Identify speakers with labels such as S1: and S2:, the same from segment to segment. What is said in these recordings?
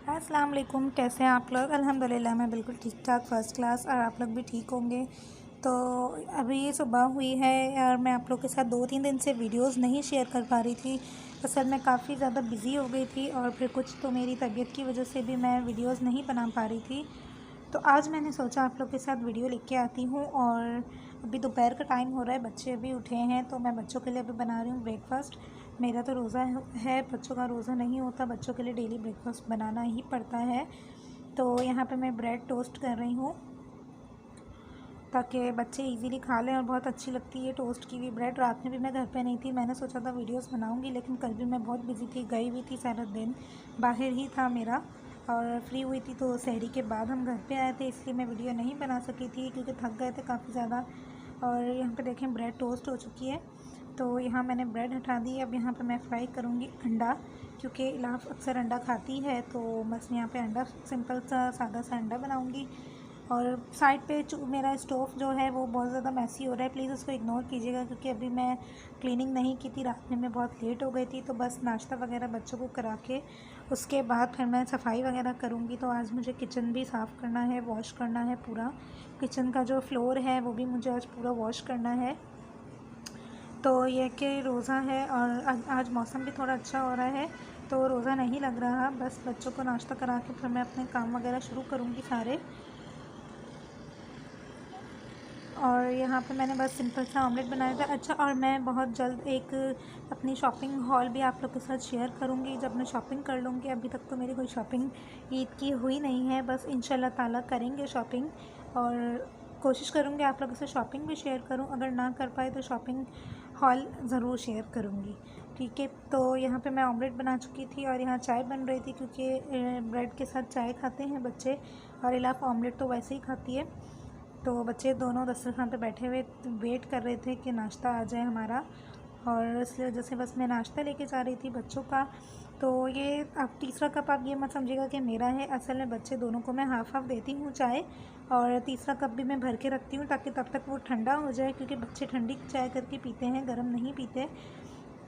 S1: अस्सलाम वालेकुम। कैसे हैं आप लोग? अल्हम्दुलिल्लाह मैं बिल्कुल ठीक ठाक फ़र्स्ट क्लास और आप लोग भी ठीक होंगे। तो अभी ये सुबह हुई है और मैं आप लोग के साथ 2-3 दिन से वीडियोस नहीं शेयर कर पा रही थी। असल में काफ़ी ज़्यादा बिज़ी हो गई थी और फिर कुछ तो मेरी तबीयत की वजह से भी मैं वीडियोस नहीं बना पा रही थी। तो आज मैंने सोचा आप लोग के साथ वीडियो लेके आती हूँ। और अभी दोपहर का टाइम हो रहा है, बच्चे अभी उठे हैं तो मैं बच्चों के लिए अभी बना रही हूँ ब्रेकफ़ास्ट। मेरा तो रोज़ा है, बच्चों का रोज़ा नहीं होता, बच्चों के लिए डेली ब्रेकफ़ास्ट बनाना ही पड़ता है। तो यहाँ पे मैं ब्रेड टोस्ट कर रही हूँ ताकि बच्चे इजीली खा लें और बहुत अच्छी लगती है टोस्ट की हुई ब्रेड। रात में भी मैं घर पे नहीं थी, मैंने सोचा था वीडियोस बनाऊंगी, लेकिन कल भी मैं बहुत बिज़ी थी, गई हुई थी, सारा दिन बाहर ही था मेरा। और फ्री हुई थी तो सहरी के बाद हम घर पे आए थे, इसलिए मैं वीडियो नहीं बना सकी थी क्योंकि थक गए थे काफ़ी ज़्यादा। और यहाँ पे देखें ब्रेड टोस्ट हो चुकी है, तो यहाँ मैंने ब्रेड हटा दी। अब यहाँ पे मैं फ्राई करूँगी अंडा, क्योंकि इलाफ अक्सर अंडा खाती है, तो बस यहाँ पे अंडा सिंपल सा सादा सा अंडा बनाऊँगी। और साइड पे मेरा स्टोव जो है वो बहुत ज़्यादा मैसी हो रहा है, प्लीज़ उसको इग्नोर कीजिएगा क्योंकि अभी मैं क्लीनिंग नहीं की थी, रात में मैं बहुत लेट हो गई थी। तो बस नाश्ता वगैरह बच्चों को करा के उसके बाद फिर मैं सफाई वगैरह करूँगी। तो आज मुझे किचन भी साफ़ करना है, वॉश करना है पूरा। किचन का जो फ्लोर है वो भी मुझे आज पूरा वॉश करना है। तो ये कि रोज़ा है और आज मौसम भी थोड़ा अच्छा हो रहा है, तो रोज़ा नहीं लग रहा। बस बच्चों को नाश्ता करा के फिर मैं अपने काम वगैरह शुरू करूँगी सारे। और यहाँ पे मैंने बस सिंपल सा ऑमलेट बनाया था। अच्छा, और मैं बहुत जल्द एक अपनी शॉपिंग हॉल भी आप लोग के साथ शेयर करूँगी जब मैं शॉपिंग कर लूँगी। अभी तक तो मेरी कोई शॉपिंग ईद की हुई नहीं है, बस इंशाल्लाह ताला करेंगे शॉपिंग। और कोशिश करूँगी आप लोगों से शॉपिंग भी शेयर करूँ, अगर ना कर पाए तो शॉपिंग हॉल ज़रूर शेयर करूँगी, ठीक है। तो यहाँ पे मैं ऑमलेट बना चुकी थी और यहाँ चाय बन रही थी क्योंकि ब्रेड के साथ चाय खाते हैं बच्चे, और इलाफ ऑमलेट तो वैसे ही खाती है। तो बच्चे दोनों दस्तरखान पे बैठे हुए वेट कर रहे थे कि नाश्ता आ जाए हमारा, और इसलिए वजह से बस मैं नाश्ता लेके जा रही थी बच्चों का। तो ये अब तीसरा कप आप ये मत समझिएगा कि मेरा है, असल में बच्चे दोनों को मैं हाफ़ हाफ़ देती हूँ चाय, और तीसरा कप भी मैं भर के रखती हूँ ताकि तब तक वो ठंडा हो जाए, क्योंकि बच्चे ठंडी चाय करके पीते हैं, गर्म नहीं पीते।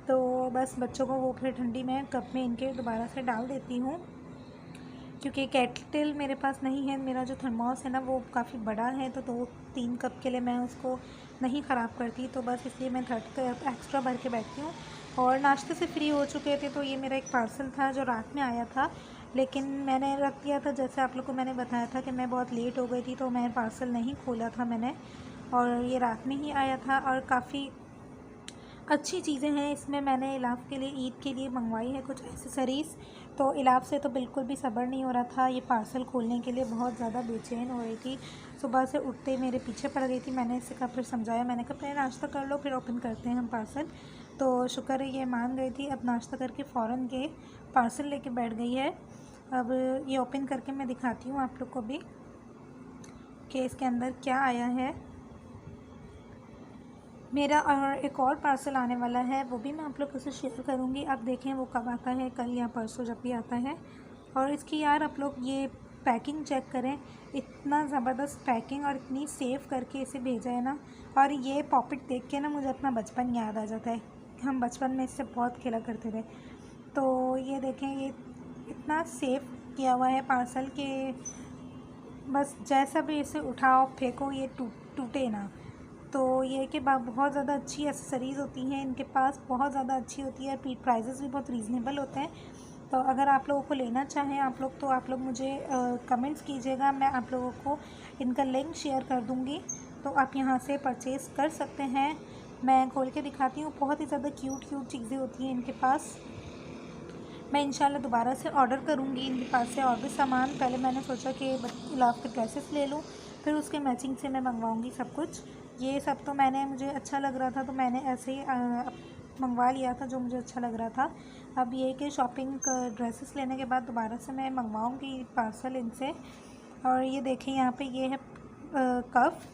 S1: तो बस बच्चों को वो फिर ठंडी मैं कप में इनके दोबारा से डाल देती हूँ, क्योंकि केटल मेरे पास नहीं है। मेरा जो थर्मोस है ना वो काफ़ी बड़ा है, तो 2-3 कप के लिए मैं उसको नहीं ख़राब करती, तो बस इसलिए मैं 3rd कप एक्स्ट्रा भर के बैठती हूँ। और नाश्ते से फ्री हो चुके थे, तो ये मेरा एक पार्सल था जो रात में आया था, लेकिन मैंने रख दिया था, जैसे आप लोग को मैंने बताया था कि मैं बहुत लेट हो गई थी तो मैं पार्सल नहीं खोला था मैंने, और ये रात में ही आया था। और काफ़ी अच्छी चीज़ें हैं इसमें। मैंने इलाफ के लिए ईद के लिए मंगवाई है कुछ एसेसरीज़, तो इलाफ से तो बिल्कुल भी सब्र नहीं हो रहा था ये पार्सल खोलने के लिए, बहुत ज़्यादा बेचैन हो रही थी। सुबह से उठते मेरे पीछे पड़ गई थी, मैंने इसे कहा, फिर समझाया, मैंने कहा पहले नाश्ता कर लो फिर ओपन करते हैं हम पार्सल। तो शुक्र है ये मान गई थी। अब नाश्ता करके फ़ौरन के पार्सल लेके बैठ गई है। अब ये ओपन करके मैं दिखाती हूँ आप लोग को भी कि इसके अंदर क्या आया है। मेरा और एक और पार्सल आने वाला है, वो भी मैं आप लोग से शेयर करूँगी। आप देखें वो कब आता है, कल या परसों जब भी आता है। और इसकी यार आप लोग ये पैकिंग चेक करें, इतना ज़बरदस्त पैकिंग और इतनी सेफ़ करके इसे भेजा है ना। और ये पॉकेट देख के ना मुझे अपना बचपन याद आ जाता है, हम बचपन में इससे बहुत खेला करते थे। तो ये देखें, ये इतना सेफ़ किया हुआ है पार्सल के, बस जैसा भी इसे उठाओ फेंको ये टूटे ना। तो ये कि बहुत ज़्यादा अच्छी एसेसरीज़ होती हैं इनके पास, बहुत ज़्यादा अच्छी होती है, प्राइजेज़ भी बहुत रीज़नेबल होते हैं। तो अगर आप लोगों को लेना चाहें आप लोग, तो आप लोग मुझे कमेंट्स कीजिएगा, मैं आप लोगों को इनका लिंक शेयर कर दूँगी, तो आप यहाँ से परचेज़ कर सकते हैं। मैं खोल के दिखाती हूँ, बहुत ही ज़्यादा क्यूट चीज़ें होती हैं इनके पास। मैं इंशाल्लाह दोबारा से ऑर्डर करूँगी इनके पास से और भी सामान। पहले मैंने सोचा कि इलाफ के ड्रेसेस ले लूँ, फिर उसके मैचिंग से मैं मंगवाऊँगी सब कुछ। ये सब तो मुझे अच्छा लग रहा था, तो मैंने ऐसे ही मंगवा लिया था जो मुझे अच्छा लग रहा था। अब ये कि शॉपिंग ड्रेसेस लेने के बाद दोबारा से मैं मंगवाऊँगी पार्सल इनसे। और ये देखें यहाँ पे ये है कफ़,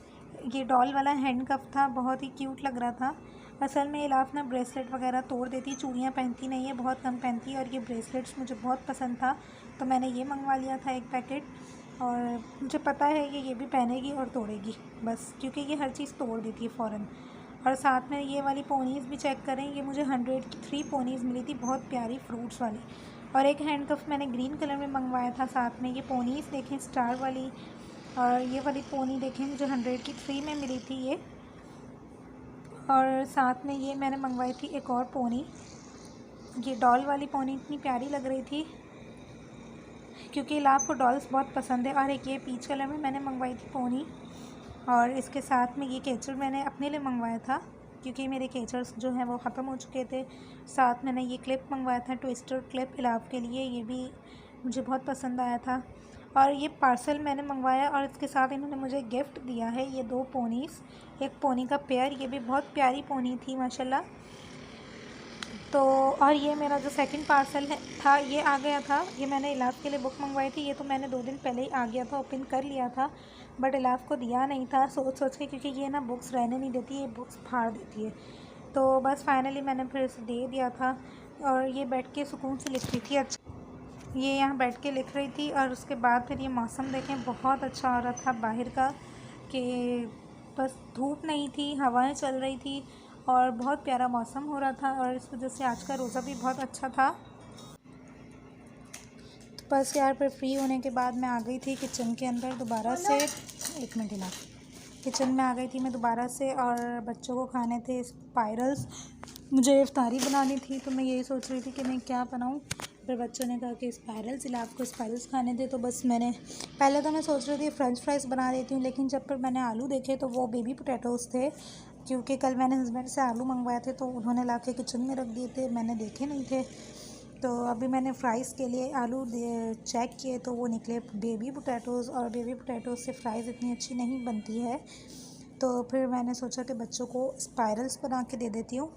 S1: ये डॉल वाला हैंड कफ़ था, बहुत ही क्यूट लग रहा था। असल में इलाफ ना ब्रेसलेट वगैरह तोड़ देती, चूड़ियाँ पहनती नहीं है, बहुत कम पहनती है, और ये ब्रेसलेट्स मुझे बहुत पसंद था तो मैंने ये मंगवा लिया था एक पैकेट। और मुझे पता है कि ये भी पहनेगी और तोड़ेगी बस, क्योंकि ये हर चीज़ तोड़ देती है फ़ौरन। और साथ में ये वाली पोनीज़ भी चेक करें, ये मुझे 103 पोनीज़ मिली थी, बहुत प्यारी फ्रूट्स वाली। और एक हैंडकफ मैंने ग्रीन कलर में मंगवाया था। साथ में ये पोनीस देखें स्टार वाली, और ये वाली पोनी देखें मुझे 100 की 3 में मिली थी ये। और साथ में ये मैंने मंगवाई थी एक और पोनी, ये डॉल वाली पोनी इतनी प्यारी लग रही थी क्योंकि लाभ को डॉल्स बहुत पसंद है। और एक ये पीच कलर में मैंने मंगवाई थी पोनी, और इसके साथ में ये केचर मैंने अपने लिए मंगवाया था क्योंकि मेरे केचर्स जो हैं वो ख़त्म हो चुके थे। साथ मैंने ये क्लिप मंगवाया था, ट्विस्टर क्लिप इलाव के लिए, ये भी मुझे बहुत पसंद आया था। और ये पार्सल मैंने मंगवाया और इसके साथ इन्होंने मुझे गिफ्ट दिया है ये 2 पोनीस, एक पोनी का पेयर, ये भी बहुत प्यारी पोनी थी माशाल्लाह। तो और ये मेरा जो सेकंड पार्सल था ये आ गया था। ये मैंने इलाफ के लिए बुक मंगवाई थी, ये तो मैंने 2 दिन पहले ही आ गया था, ओपन कर लिया था, बट इलाफ को दिया नहीं था सोच के, क्योंकि ये ना बुक्स रहने नहीं देती, ये बुक्स फाड़ देती है। तो बस फाइनली मैंने फिर इसे दे दिया था। और ये बैठ के सुकून से लिख रही थी, अच्छा ये यहाँ बैठ के लिख रही थी। और उसके बाद फिर ये मौसम देखें बहुत अच्छा हो रहा था बाहर का, कि बस धूप नहीं थी, हवाएं चल रही थी और बहुत प्यारा मौसम हो रहा था। और इस वजह से आज का रोज़ा भी बहुत अच्छा था। तो बस यार फिर फ्री होने के बाद मैं आ गई थी किचन के अंदर दोबारा से, 1 मिनट इला किचन में आ गई थी मैं दोबारा से। और बच्चों को खाने थे स्पाइरल्स, मुझे इफ्तारी बनानी थी, तो मैं यही सोच रही थी कि मैं क्या बनाऊं। फिर बच्चों ने कहा कि स्पाइरल्स, इला आपको स्पाइरल्स खाने थे, तो बस मैंने पहले तो मैं सोच रही थी फ़्रेंच फ्राइज़ बना देती हूँ, लेकिन जब फिर मैंने आलू देखे तो वो बेबी पोटैटोज़ थे, क्योंकि कल मैंने हस्बैंड से आलू मंगवाए थे तो उन्होंने ला के किचन में रख दिए थे, मैंने देखे नहीं थे। तो अभी मैंने फ़्राइज़ के लिए आलू चेक किए तो वो निकले बेबी पोटैटोज़, और बेबी पोटैटोज़ से फ़्राइज़ इतनी अच्छी नहीं बनती है। तो फिर मैंने सोचा कि बच्चों को स्पाइरल्स बना के दे देती हूँ।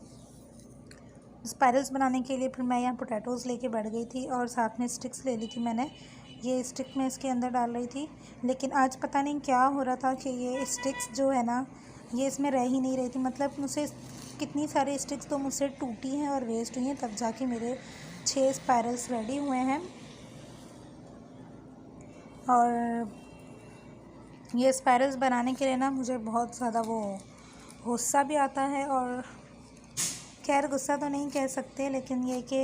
S1: स्पाइरल्स बनाने के लिए फिर मैं यहाँ पोटैटोज़ लेके बैठ गई थी और साथ में स्टिक्स ले ली थी मैंने, ये स्टिक मैं इसके अंदर डाल रही थी। लेकिन आज पता नहीं क्या हो रहा था कि ये स्टिक्स जो है ना ये इसमें रह ही नहीं रही थी, मतलब मुझसे कितनी सारी स्टिक्स तो मुझसे टूटी हैं और वेस्ट हुई हैं, तब जाके मेरे 6 स्पाइरल्स रेडी हुए हैं। और ये स्पाइरल्स बनाने के लिए ना मुझे बहुत ज़्यादा वो गुस्सा भी आता है, और खैर गुस्सा तो नहीं कह सकते, लेकिन ये कि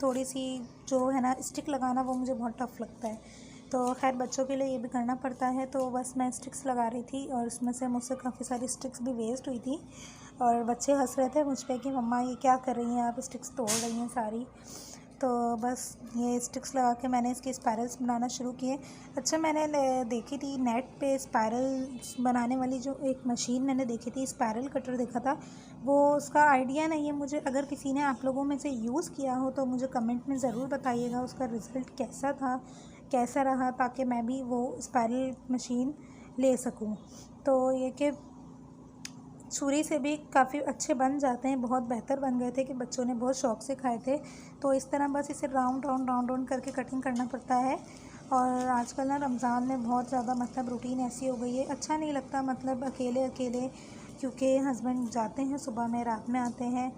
S1: थोड़ी सी जो है ना स्टिक लगाना वो मुझे बहुत टफ़ लगता है। तो खैर बच्चों के लिए ये भी करना पड़ता है। तो बस मैं स्टिक्स लगा रही थी और उसमें से मुझसे काफ़ी सारी स्टिक्स भी वेस्ट हुई थी, और बच्चे हंस रहे थे मुझ पर कि मम्मा ये क्या कर रही हैं आप, स्टिक्स तोड़ रही हैं सारी। तो बस ये स्टिक्स लगा के मैंने इसके स्पाइरल्स बनाना शुरू किए। अच्छा मैंने देखी थी नेट पे स्पाइरल्स बनाने वाली जो एक मशीन मैंने देखी थी, स्पाइरल कटर देखा था, वो उसका आइडिया नहीं है मुझे। अगर किसी ने आप लोगों में से यूज़ किया हो तो मुझे कमेंट में ज़रूर बताइएगा उसका रिज़ल्ट कैसा था, कैसा रहा, ताकि मैं भी वो स्पाइरल मशीन ले सकूं। तो ये कि छुरी से भी काफ़ी अच्छे बन जाते हैं, बहुत बेहतर बन गए थे कि बच्चों ने बहुत शौक़ से खाए थे। तो इस तरह बस इसे राउंड राउंड राउंड राउंड करके कटिंग करना पड़ता है। और आजकल ना रमज़ान में बहुत ज़्यादा मतलब रूटीन ऐसी हो गई है, अच्छा नहीं लगता मतलब अकेले अकेले, क्योंकि हस्बैंड जाते हैं सुबह में, रात में आते हैं,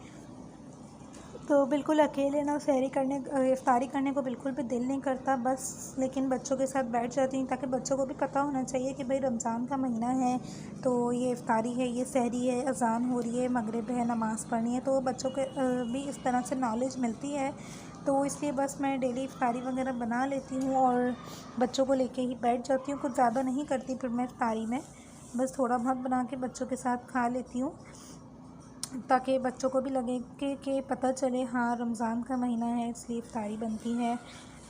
S1: तो बिल्कुल अकेले ना सहरी करने इफ्तारी करने को बिल्कुल भी दिल नहीं करता बस। लेकिन बच्चों के साथ बैठ जाती हूँ ताकि बच्चों को भी पता होना चाहिए कि भाई रमज़ान का महीना है, तो ये इफ्तारी है, ये सहरी है, अज़ान हो रही है, मगरिब है, नमाज़ पढ़नी है, तो बच्चों के भी इस तरह से नॉलेज मिलती है। तो इसलिए बस मैं डेली इफ्तारी वगैरह बना लेती हूँ और बच्चों को लेके ही बैठ जाती हूँ। कुछ ज़्यादा नहीं करती फिर मैं इफ्तारी में, बस थोड़ा बहुत बना के बच्चों के साथ खा लेती हूँ, ताकि बच्चों को भी लगे कि पता चले हाँ रमज़ान का महीना है इसलिए इफ्तारी बनती है।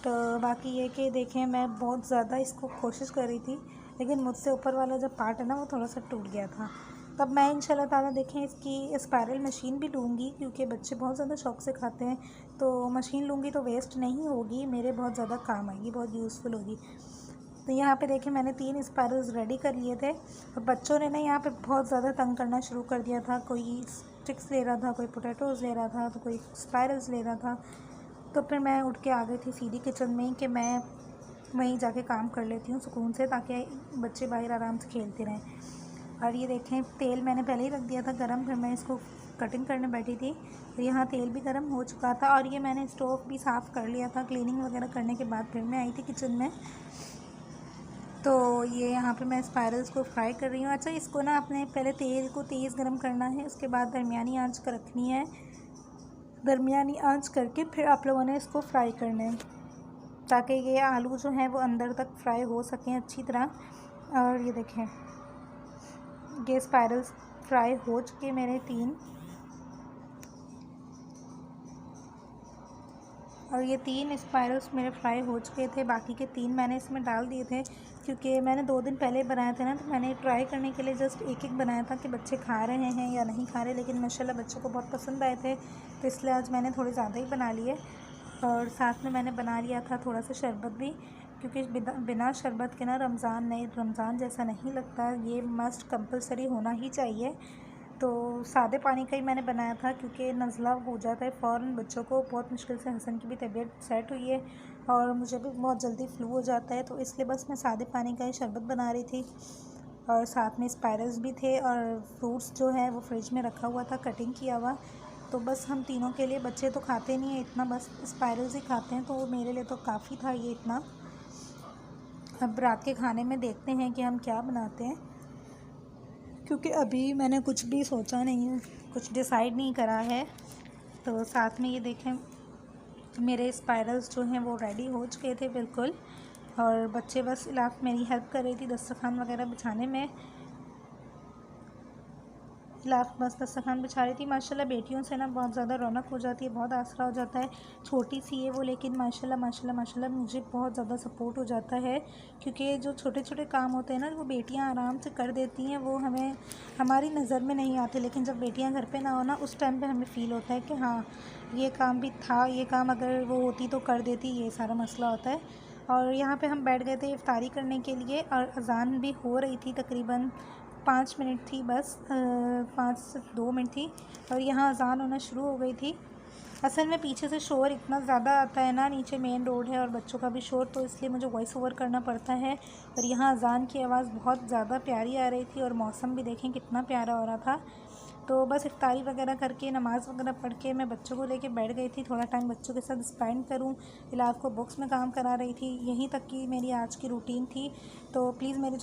S1: तो बाकी ये कि देखें मैं बहुत ज़्यादा इसको कोशिश कर रही थी, लेकिन मुझसे ऊपर वाला जो पार्ट है ना वो थोड़ा सा टूट गया था। तब मैं इंशाल्लाह ताला देखें इसकी स्पाइरल मशीन भी लूँगी, क्योंकि बच्चे बहुत ज़्यादा शौक़ से खाते हैं, तो मशीन लूँगी तो वेस्ट नहीं होगी, मेरे बहुत ज़्यादा काम आएगी, बहुत यूज़फुल होगी। तो यहाँ पे देखें मैंने 3 स्पाइरल्स रेडी कर लिए थे, और बच्चों ने ना यहाँ पे बहुत ज़्यादा तंग करना शुरू कर दिया था। कोई स्टिक्स ले रहा था, कोई पोटैटोज़ ले रहा था, तो कोई स्पाइरल्स ले रहा था। तो फिर मैं उठ के आ गई थी सीधी किचन में ही कि मैं वहीं जाके काम कर लेती हूँ सुकून से, ताकि बच्चे बाहर आराम से खेलते रहें। और ये देखें तेल मैंने पहले ही रख दिया था गरम, फिर मैं इसको कटिंग करने बैठी थी, तो यहाँ तेल भी गरम हो चुका था। और ये मैंने स्टोव भी साफ़ कर लिया था, क्लीनिंग वगैरह करने के बाद फिर मैं आई थी किचन में। तो ये यहाँ पे मैं स्पाइरल्स को फ्राई कर रही हूँ। अच्छा इसको ना अपने पहले तेल को तेज़ गरम करना है, उसके बाद दरमियानी आंच पर रखनी है, दरमियानी आंच करके फिर आप लोगों ने इसको फ्राई करना है, ताकि ये आलू जो हैं वो अंदर तक फ्राई हो सकें अच्छी तरह। और ये देखें, ये स्पाइरल्स फ्राई हो चुके मेरे 3, और ये 3 स्पाइरल्स मेरे फ्राई हो चुके थे। बाकी के 3 मैंने इसमें डाल दिए थे, क्योंकि मैंने 2 दिन पहले बनाए थे ना, तो मैंने ट्राई करने के लिए जस्ट एक बनाया था कि बच्चे खा रहे हैं या नहीं खा रहे, लेकिन माशाल्लाह बच्चों को बहुत पसंद आए थे, तो इसलिए आज मैंने थोड़े ज़्यादा ही बना लिए। और साथ में मैंने बना लिया था थोड़ा सा शरबत भी, क्योंकि बिना शरबत के ना रमज़ान जैसा नहीं लगता, ये मस्ट कंपलसरी होना ही चाहिए। तो सादे पानी का ही मैंने बनाया था, क्योंकि नज़ला हो जाता है फ़ौरन बच्चों को, बहुत मुश्किल से हसन की भी तबीयत सेट हुई है और मुझे भी बहुत जल्दी फ्लू हो जाता है, तो इसलिए बस मैं सादे पानी का ही शरबत बना रही थी। और साथ में स्पाइरल्स भी थे और फ्रूट्स जो है वो फ्रिज में रखा हुआ था कटिंग किया हुआ। तो बस हम तीनों के लिए, बच्चे तो खाते नहीं हैं इतना, बस स्पाइरल्स ही खाते हैं, तो वो मेरे लिए तो काफ़ी था ये इतना। अब रात के खाने में देखते हैं कि हम क्या बनाते हैं, क्योंकि अभी मैंने कुछ भी सोचा नहीं है, कुछ डिसाइड नहीं करा है। तो साथ में ये देखें, मेरे स्पाइरल्स जो हैं वो रेडी हो चुके थे बिल्कुल, और बच्चे बस इलाफ मेरी हेल्प कर रही थी दस्तरखान वगैरह बिछाने में। इलाफ बस दस्तरखान बिछा रही थी। माशाल्लाह बेटियों से ना बहुत ज़्यादा रौनक हो जाती है, बहुत आसरा हो जाता है। छोटी सी है वो, लेकिन माशाल्लाह मुझे बहुत ज़्यादा सपोर्ट हो जाता है, क्योंकि जो छोटे छोटे काम होते हैं ना वो बेटियां आराम से कर देती हैं, वो हमें हमारी नज़र में नहीं आते, लेकिन जब बेटियां घर पे ना हो ना, उस टाइम पे हमें फ़ील होता है कि हाँ ये काम भी था, ये काम अगर वो होती तो कर देती, ये सारा मसला होता है। और यहाँ पे हम बैठ गए थे इफ्तारी करने के लिए, और अज़ान भी हो रही थी, तकरीबन 5 मिनट थी बस, 5 से 2 मिनट थी, और यहाँ अज़ान होना शुरू हो गई थी। असल में पीछे से शोर इतना ज़्यादा आता है ना, नीचे मेन रोड है और बच्चों का भी शोर, तो इसलिए मुझे वॉइस ओवर करना पड़ता है। और यहाँ अज़ान की आवाज़ बहुत ज़्यादा प्यारी आ रही थी, और मौसम भी देखें कितना प्यारा हो रहा था। तो बस इफ्तारी वगैरह करके, नमाज़ वगैरह पढ़ के मैं बच्चों को लेके बैठ गई थी, थोड़ा टाइम बच्चों के साथ स्पेंड करूं। इलाफ को बुक्स में काम करा रही थी, यहीं तक की मेरी आज की रूटीन थी। तो प्लीज़ मेरे